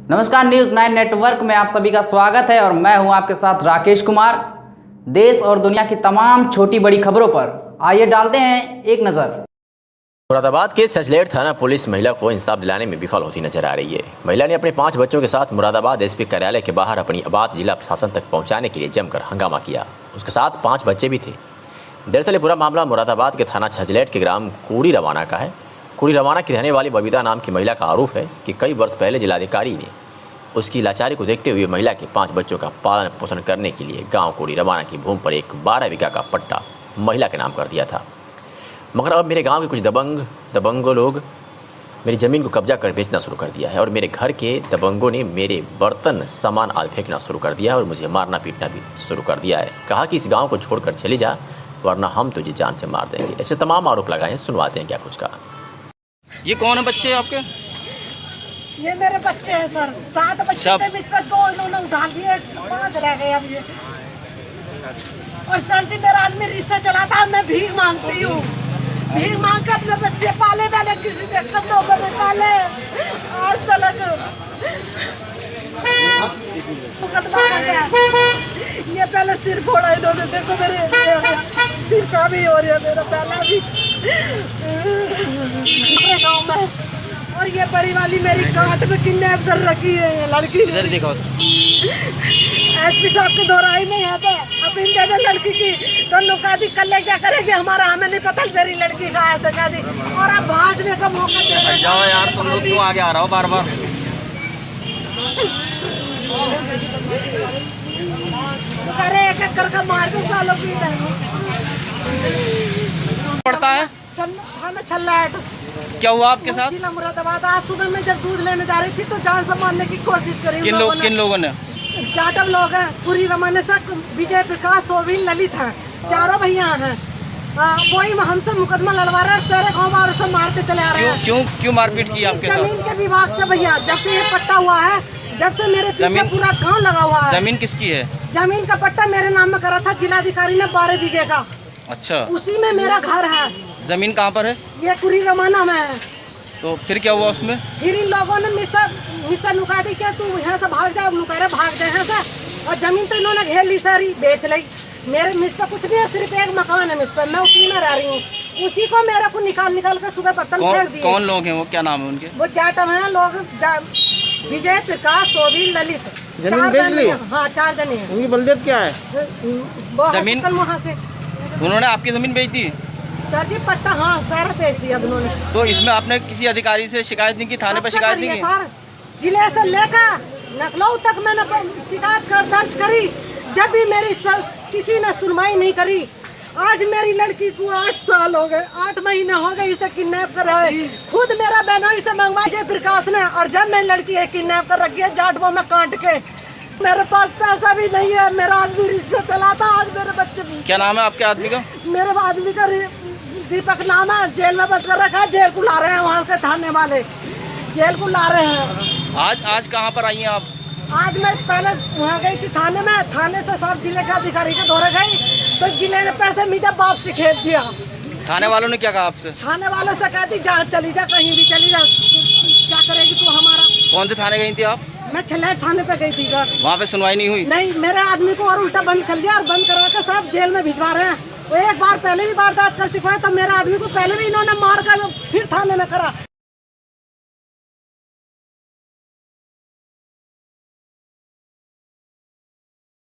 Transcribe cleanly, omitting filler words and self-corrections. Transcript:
नमस्कार, news 9 network में आप सभी का स्वागत है और मैं हूं आपके साथ राकेश कुमार। देश और दुनिया की तमाम छोटी बड़ी खबरों पर आइए डालते हैं एक नज़र। मुरादाबाद के सचलेट थाना पुलिस महिला को इंसाफ दिलाने में विफल होती नजर आ रही है। महिला ने अपने 5 बच्चों के साथ मुरादाबाद एसपी कार्यालय के बाहर अपनी बात जिला प्रशासन तक पहुंचाने के लिए जमकर हंगामा किया। उसके साथ 5 बच्चे भी थे। दरअसल ये पूरा मामला मुरादाबाद के थाना सचलेट के ग्राम कूड़ी रवाना का है। कूड़ी रवाना की रहने वाली बबीता नाम की महिला का आरोप है कि कई वर्ष पहले जिलाधिकारी ने उसकी लाचारी को देखते हुए महिला के 5 बच्चों का पालन पोषण करने के लिए गांव कूड़ी रवाना की भूमि पर एक 12 बीघा का पट्टा महिला के नाम कर दिया था। मगर अब मेरे गांव के कुछ दबंगों लोग मेरी ज़मीन को कब्जा कर बेचना शुरू कर दिया है और मेरे घर के दबंगों ने मेरे बर्तन सामान आदि फेंकना शुरू कर दिया है और मुझे मारना पीटना भी शुरू कर दिया है। कहा कि इस गांव को छोड़कर चली जा वरना हम तुझे जान से मार देंगे। ऐसे तमाम आरोप लगाए हैं। सुनवाते हैं क्या कुछ कहा। ये कौन है बच्चे आपके? ये मेरे बच्चे हैं सर। 7 बच्चे थे, बीच में 2 इन्होंने उठा लिए, 5 रह गए अब ये। और सर जी मेरा आदमी रिक्शा चलाता है, मैं भीख मांगती हूँ। भीख मांग के अपने बच्चे पाले मैंने, किसी के कंधों पर नहीं पाले आज तक। मुकदमा कर गया। ये पहले सिर फोड़ा इन्होंने, देखो मेरे सिर का भी हो रही है, मेरा पहला भी गाँव में। और ये बड़ी वाली मेरी काट में किडनैप कर रखी है ये लड़की। इधर देखो। एसपी साहब के दोराई में यहाँ पे अब इन दे लड़की की दोनों का दी कल क्या करेगी हमारा, हमें नहीं पता तेरी लड़की का ऐसे का दी। और अब भागने का मौका दे रहे। जाओ यार, तुम लोग क्यों आगे आ रहा हो बार बार? अरे एक एक करके मार दो सालों की पड़ता है थाना छल्लाट। क्या हुआ आपके साथ? जिला मुरादाबाद। आज सुबह में जब दूध लेने जा रही थी तो जान से मारने की कोशिश करी। किन लोगों ने? जाटव लोग हैं, पूरी रमन से विजय प्रकाश सोविन ललित है, चारों भैया हैं। वही हमसे मुकदमा लड़वा रहे हैं, सारे गाँव वालों से मारते चले आ रहे हैं। क्यों मारपीट की आपके साथ? जमीन के विभाग से भैया, जब से ये पट्टा हुआ है, जब से मेरे पीछे पूरा गाँव लगा हुआ है। जमीन किसकी है? जमीन का पट्टा मेरे नाम में करा था जिलाधिकारी ने 12 बीघे का। अच्छा, उसी में मेरा घर है। जमीन कहाँ पर है? ये कुरी रमाना में है। तो फिर क्या हुआ उसमें? फिर इन लोगों ने मिसा नुका दी क्या तू यहाँ से भाग जा, नुका भाग जाए यहाँ से। और जमीन तो इन्होंने घेर ली, सारी बेच ली। मेरे मिस पे कुछ नहीं है, सिर्फ एक मकान है मिस पे, मैं उसी में रह रही हूँ। उसी को मेरे को निकाल के सुबह बर्तन फेंक दिए। कौन लोग हैं वो? क्या नाम है उनके? वो जाटव हैं लोग, विजय प्रकाश सोविन ललित। जमीन बेच ली? हाँ, 4 जने हैं। उनकी बलदेव क्या है? जमीन वहाँ से उन्होंने आपकी जमीन बेच दी? सर जी पट्टा हाँ सारा बेच दिया उन्होंने। तो इसमें आपने किसी अधिकारी से शिकायत नहीं की? थाने पर शिकायत नहीं की? सर जिले से लेकर लखनऊ तक मैंने शिकायत दर्ज करी, जब भी मेरी किसी ने सुनवाई नहीं करी। आज मेरी लड़की को 8 साल हो गए, 8 महीने हो गए इसे किडनैप कर रहे हैं। खुद मेरा बहनोई से मंगवाई प्रकाश ने, और जब मेरी लड़की है किडनैप कर रखी है जाटवों में काट के। मेरे पास पैसा भी नहीं है, मेरा आदमी रिक्शा चलाता। आज मेरे बच्चे। क्या नाम है आपके आदमी का? मेरे आदमी का दीपक नाम है, जेल में बंद कर रखा है। जेल को ला रहे हैं वहाँ के थाने वाले, जेल को ला रहे हैं। आज कहाँ पर आई हैं आप? आज मैं पहले वहाँ गई थी थाने में, थाने से सब जिले के अधिकारी के दौरे गई तो जिले ने पैसे मुझे वापसी खेद दिया। थाने वालों ने क्या कहा आपसे? थाने वालों से कहती जा, चली जा, कहीं भी चली जा, क्या करेगी तू हमारा। कौन से थाने गई थी आप? मैं छल्लाट थाने पे गई थी सर। वहाँ पे सुनवाई नहीं हुई? नहीं, मेरे आदमी को और उल्टा बंद कर लिया और बंद करा के सब जेल में भिजवा रहे हैं। वो एक बार पहले भी वारदात कर चुका है, तो मेरे आदमी को पहले भी इन्होंने मार कर फिर थाने में करा।